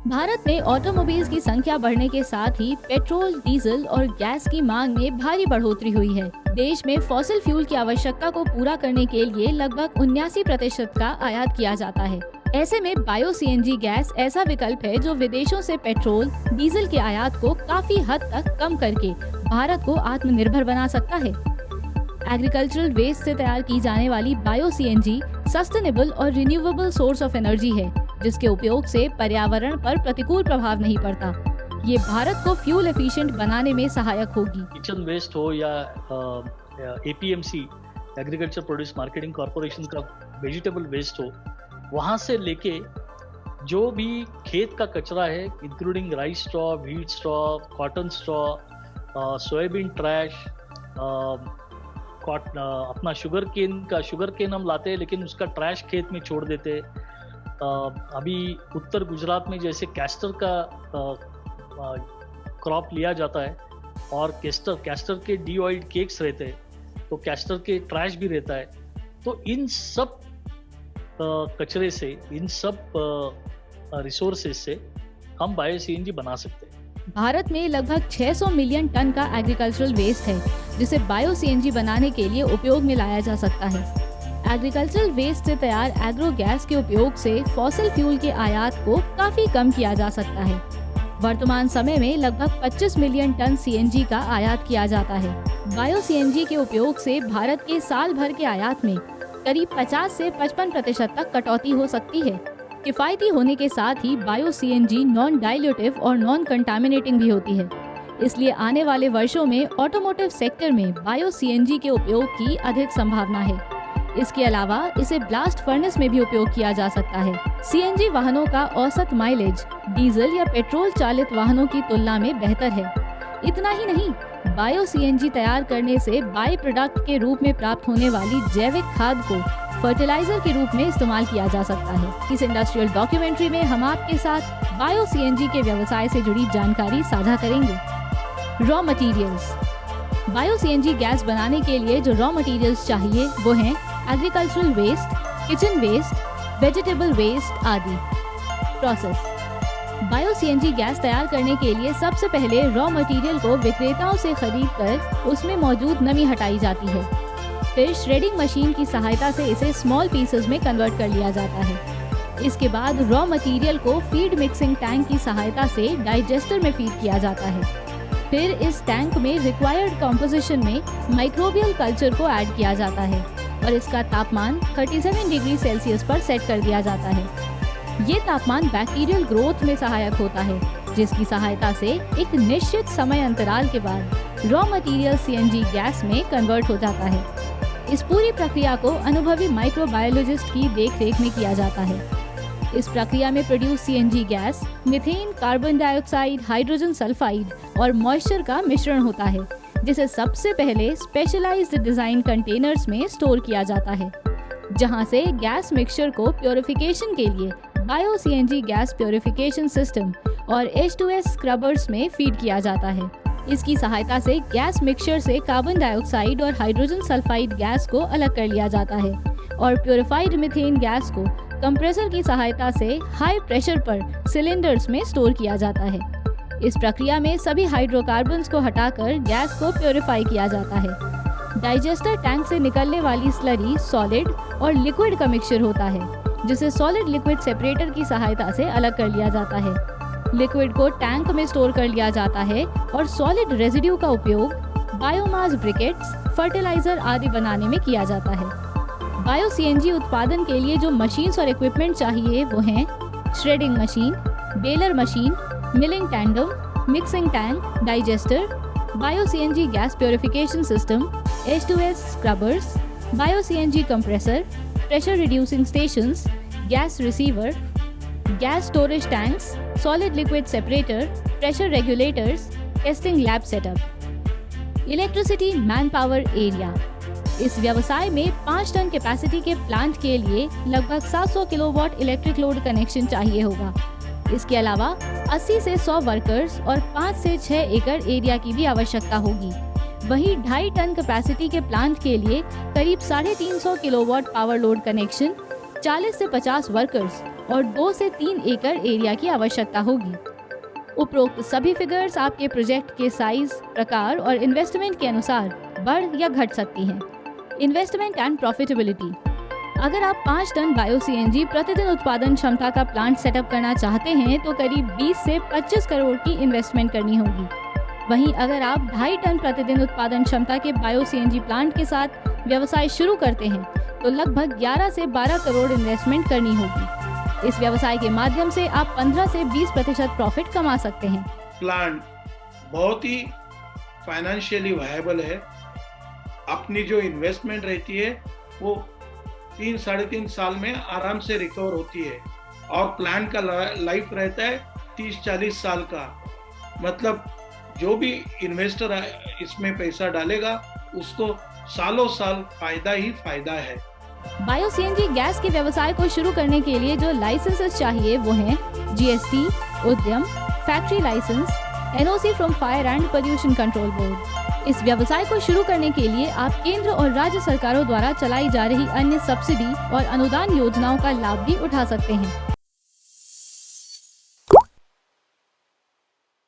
भारत में ऑटोमोबाइल्स की संख्या बढ़ने के साथ ही पेट्रोल, डीजल और गैस की मांग में भारी बढ़ोतरी हुई है। देश में फॉसिल फ्यूल की आवश्यकता को पूरा करने के लिए लगभग 79% का आयात किया जाता है। ऐसे में बायो सीएनजी गैस ऐसा विकल्प है जो विदेशों से पेट्रोल, डीजल के आयात को काफी हद तक कम करके भारत को आत्मनिर्भर बना सकता है। एग्रीकल्चरल वेस्ट से तैयार की जाने वाली बायो सीएनजी सस्टेनेबल और रिन्यूएबल सोर्स ऑफ एनर्जी है, जिसके उपयोग से पर्यावरण पर प्रतिकूल प्रभाव नहीं पड़ता। ये भारत को फ्यूल एफिशिएंट बनाने में सहायक होगी। किचन वेस्ट हो या APMC, agriculture produce marketing corporation का वेजिटेबल वेस्ट हो, वहाँ से लेके जो भी खेत का कचरा है, including rice straw, wheat straw, cotton straw, soybean trash, अपना शुगर केन हम लाते हैं लेकिन उसका ट्रैश खेत में छोड़ देते हैं। अभी उत्तर गुजरात में जैसे कैस्टर का क्रॉप लिया जाता है और कैस्टर के डी-ऑइल्ड केक्स रहते हैं, तो कैस्टर के ट्रैश भी रहता है। तो इन सब कचरे से, इन सब रिसोर्सेज से हम बायो सीएनजी बना सकते हैं। भारत में लगभग 600 मिलियन टन का एग्रीकल्चरल वेस्ट है, जिसे बायो सीएनजी बनाने के लिए उपयोग में लाया जा सकता है। एग्रीकल्चरल वेस्ट से तैयार एग्रो गैस के उपयोग से फॉसिल फ्यूल के आयात को काफी कम किया जा सकता है। वर्तमान समय में लगभग 25 मिलियन टन सीएनजी का आयात किया जाता है। बायो सीएनजी के उपयोग से भारत के साल भर के आयात में करीब 50 से 55% तक कटौती हो सकती है। किफायती होने के साथ ही बायो सीएनजी नॉन डाइल्यूटिव और नॉन कंटामिनेटिंग भी होती है। इसलिए आने वाले वर्षों में ऑटोमोटिव सेक्टर में बायो सीएनजी के उपयोग की अधिक संभावना है। इसके अलावा इसे ब्लास्ट फर्नेस में भी उपयोग किया जा सकता है। सीएनजी वाहनों का औसत माइलेज डीजल या पेट्रोल चालित वाहनों की तुलना में बेहतर है। इतना ही नहीं, बायो सीएनजी तैयार करने से बाय प्रोडक्ट के रूप में प्राप्त होने वाली जैविक खाद को फर्टिलाइजर के रूप में इस्तेमाल किया जा सकता है। इस इंडस्ट्रियल डॉक्यूमेंट्री में हम आपके साथ बायो सीएनजी के व्यवसाय से जुड़ी जानकारी साझा करेंगे। Raw materials. Bio CNG gas बनाने के लिए जो रॉ मटेरियल्स चाहिए वो हैं agricultural waste, kitchen waste, vegetable waste आदि। प्रोसेस। बायो सीएनजी गैस तैयार करने के लिए सबसे पहले रॉ मटेरियल को विक्रेताओं से खरीदकर उसमें मौजूद नमी हटाई जाती है। फिर श्रेडिंग मशीन की सहायता से इसे स्मॉल पीसेस में कन्वर्ट कर लिया जाता है। इसके बाद रॉ मटेरियल को फीड मिक्सिंग टैंक की सहायता से डाइजेस्टर में फीड किया जाता है। फिर इस टैंक में रिक्वायर्ड कॉम्पोजिशन में माइक्रोबियल कल्चर को ऐड किया जाता है और इसका तापमान 37 डिग्री सेल्सियस पर सेट कर दिया जाता है। ये तापमान बैक्टीरियल ग्रोथ में सहायक होता है, जिसकी सहायता से एक निश्चित समय अंतराल के बाद रॉ मटेरियल सीएनजी गैस में कन्वर्ट हो जाता है। इस पूरी प्रक्रिया को अनुभवी माइक्रोबायोलॉजिस्ट की देखरेख में किया जाता है। इस प्रक्रिया में produce CNG gas methane, carbon dioxide, hydrogen sulphide और मॉइस्चर का मिश्रण होता है, जिसे सबसे पहले स्पेशलाइज्ड डिजाइन कंटेनर्स में स्टोर किया जाता है, जहां से गैस मिक्सचर को प्योरिफिकेशन के लिए bio CNG gas purification system और H2S स्क्रबर्स में फीड किया जाता है। इसकी सहायता से गैस मिक्सचर से कार्बन डाइऑक्साइड और हाइड्रोजन सल्फाइड गैस को अलग कर लिया जाता है और प्योरिफाइड मीथेन गैस को कंप्रेसर की सहायता से हाई प्रेशर पर सिलेंडर्स में स्टोर किया जाता है। इस प्रक्रिया में सभी हाइड्रोकार्बन्स को हटाकर गैस को प्योरीफाई किया जाता है। डाइजेस्टर टैंक से निकलने वाली स्लरी सॉलिड और लिक्विड का मिक्सचर होता है, जिसे सॉलिड लिक्विड सेपरेटर की सहायता से अलग कर लिया जाता है। लिक्विड को टैंक में स्टोर कर लिया जाता है और सॉलिड रेजिड्यू का उपयोग बायोमास ब्रिकेट्स, फर्टिलाइजर आदि बनाने में किया जाता है। बायो सीएनजी उत्पादन के लिए जो मशीन्स और इक्विपमेंट चाहिए वो हैं shredding machine, baler machine, milling tandem, mixing tank, digester, bio CNG gas purification system, H2S scrubbers, bio CNG compressor, pressure reducing stations, gas receiver, gas storage tanks, solid liquid separator, pressure regulators, testing lab setup. Electricity man power area. इस व्यवसाय में 5 ton capacity के plant के लिए लगभग 700 kilowatt electric load connection चाहिए होगा। इसके अलावा 80 से 100 वर्कर्स और 5 से 6 एकड़ एरिया की भी आवश्यकता होगी। वहीं 2.5 टन कैपेसिटी के प्लांट के लिए करीब 350 किलोवाट पावर लोड कनेक्शन, 40 से 50 वर्कर्स और 2 से 3 एकड़ एरिया की आवश्यकता होगी। उपरोक्त सभी फिगर्स आपके प्रोजेक्ट के साइज, प्रकार और इन्वेस्टमेंट के अनुसार बढ़ या घट सकती हैं। Investment and profitability. अगर आप 5 टन बायो सीएनजी प्रतिदिन उत्पादन क्षमता का प्लांट सेटअप करना चाहते हैं तो करीब 20 से 25 करोड़ की इन्वेस्टमेंट करनी होगी। वहीं अगर आप 2.5 टन प्रतिदिन उत्पादन क्षमता के बायो सीएनजी प्लांट के साथ व्यवसाय शुरू करते हैं तो लगभग 11 से 12 करोड़ इन्वेस्टमेंट करनी होगी। इस व्यवसाय के माध्यम से आप 15 से 20% प्रॉफिट कमा सकते हैं। प्लांट बहुत ही फाइनेंशियली वायबल है। अपनी जो इन्वेस्टमेंट रहती है वो 3-3.5 साल में आराम से रिकवर होती है और प्लांट का लाइफ रहता है 30-40 साल का। मतलब जो भी इन्वेस्टर इसमें पैसा डालेगा उसको सालों साल फायदा ही फायदा है। बायो सीएनजी गैस के व्यवसाय को शुरू करने के लिए जो लाइसेंसेस चाहिए वो हैं जीएसटी, उद्यम, factory license, NOC from fire and pollution control board. इस व्यवसाय को शुरू करने के लिए आप केंद्र और राज्य सरकारों द्वारा चलाई जा रही अन्य सब्सिडी और अनुदान योजनाओं का लाभ भी उठा सकते हैं।